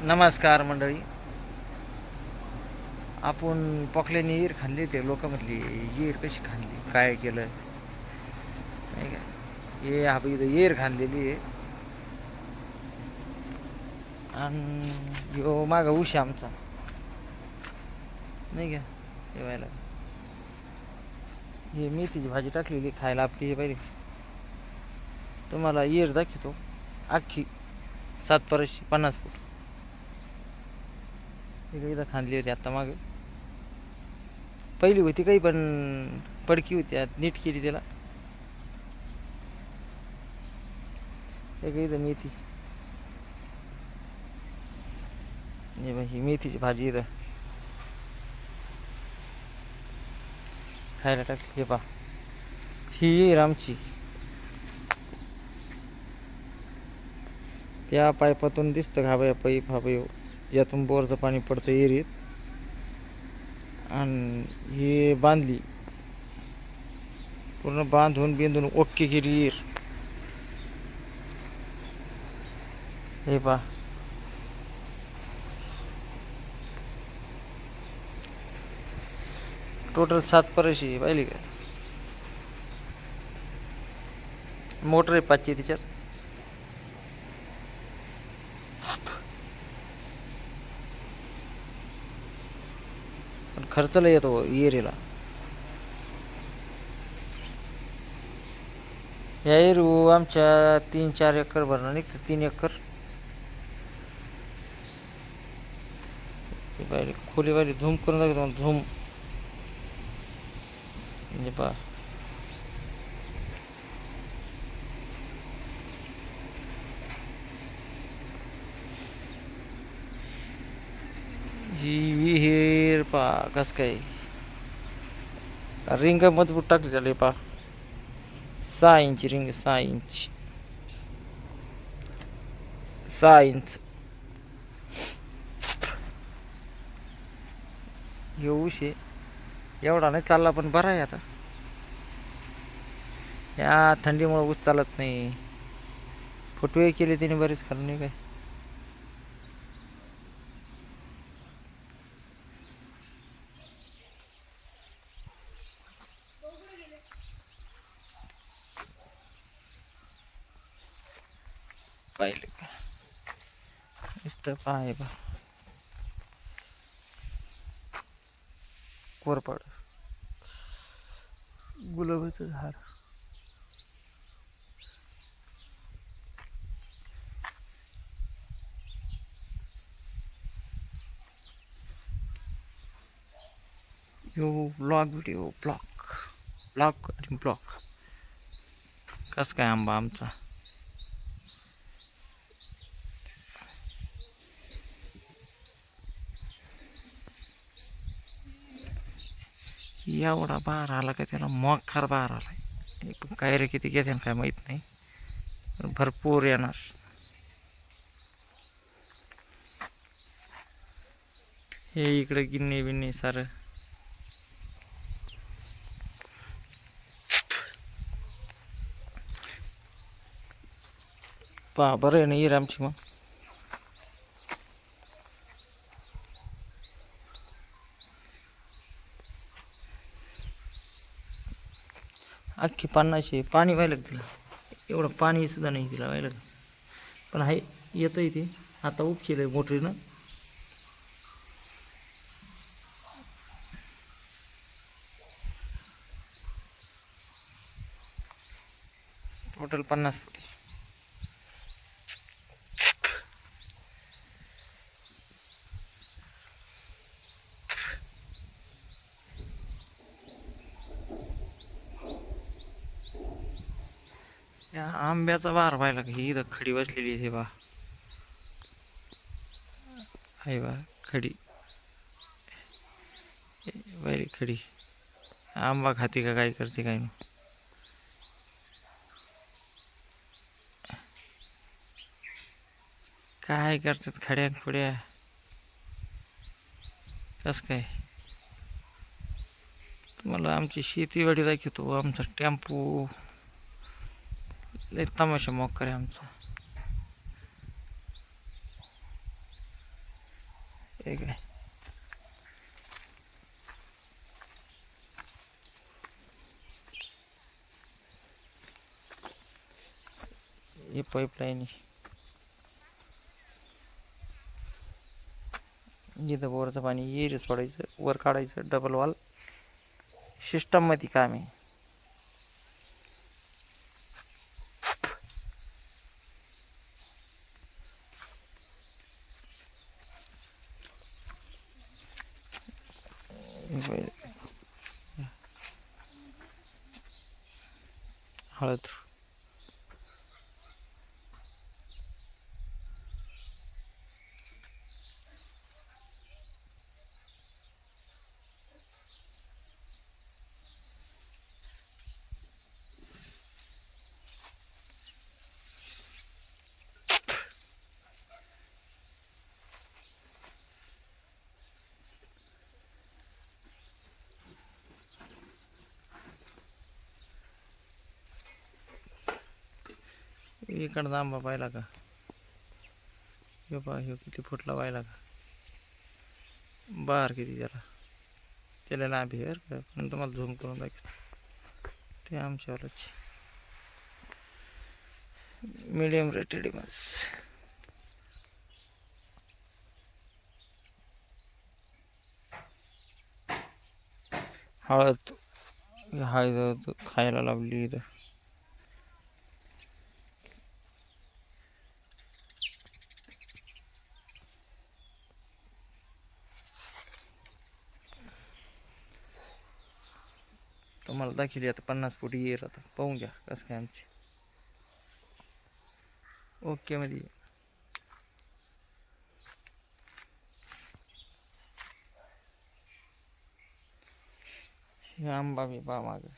नमस्कार मंडळी. आपण पोखल्याने ईर खाल्ली ते लोक म्हटली ईर कशी खाल्ली काय केलं नाही का. हे हा इथं ईर खाल्लेली आहे आणि ह्यो मागा उशी आमचा नाही का. जेवायला हे मेथीची भाजी टाकलेली खायला आपली. हे पाहिजे तुम्हाला ईर दाखवतो अख्खी 7 परशी 50 फूट इथं खाल्ली होती आत्ता माग. पहिली होती काही पण पडकी होती, नीट केली त्याला. एक इथं मेथी, हे बघ ही मेथीची भाजी इथं खायला टाकली. हे पा ही येर आमची. त्या पाईपातून दिसतं का बाया पाईप हा बाई, यातून बोरचं पाणी पडतं एरीत आणि हे बांधली पूर्ण बांधून बिंदून ओके केली ईर. हे पा टोटल 7 परशी पाहिली का. मोटर आहे 5ची तिच्यात. पण खर्च लय येतो एरीला. या एरू आमच्या 3-4 एकर भरणं निघतं. 3 एकर पाहिजे खोली पाहिजे. झूम करून दाखवतो मला. झूम म्हणजे पा ही विहीर पा कस काय रिंग मजबूत टाकली त्याला. पा 6 इंच रिंग, 6 इंच 6 इंच. हे ऊस आहे एवढा नाही चालला पण बरा आहे. आता या थंडीमुळे ऊस चालत नाही. फुटवे केले तिने बरेच खरं नाही काय. पाहिले का नुसतं पाय बा कोरपड गुलाबाचं झाड. यो ब्लॉग व्हिडिओ ब्लॉग आणि ब्लॉग. कस काय आंबा आमचा. एवढा बार आला का त्याला मोकार बार आलाय. पण काय रे किती घेते काय माहीत नाही, पण भरपूर येणार. हे इकडे गिन्नी बिन्नी सारं पा बरं आहे ना ईर आमची. मग अख्खी 50 आहे. पाणी व्हायला तिला एवढं पाणी सुद्धा नाही तिला व्हायला. पण आहे येतं इथे आता उपकेलं आहे मोटरीनं. टोटल 50 फूट. या आंब्याचा बार व्हायला ही इथं खडी बसलेली आहे बा. आहे बा खडी बाई खडी. आंबा खाते का काय करते काय नाही. काय करतात खड्या खुड्या कस काय. तुम्हाला आमची शेतीवाडी दाखवतो. आमचा टेम्पो लय तमाशा मोकार आहे आमचा. हे काय हे पाईपलाईन जिथं बोरचं पाणी येईल सोडायचं वर काढायचं डबल वॉल सिस्टममध्ये काम आहे. हळद इकडं आंबा पाहिला का? हे पहा हे किती फुटला पाहिला का? बाहेर किती त्याला ना बिहेर पण तुम्हाला झूम करून दाखवतो. ते आमच्यावरच मीडियम रेटेड बस. हळद हळद खायला लावली इथं. तुम्हाला दाखवली आता 50 फुटी येर आता पाहून घ्या कसं काय आमची ओके मध्ये. आंबा बी पा माग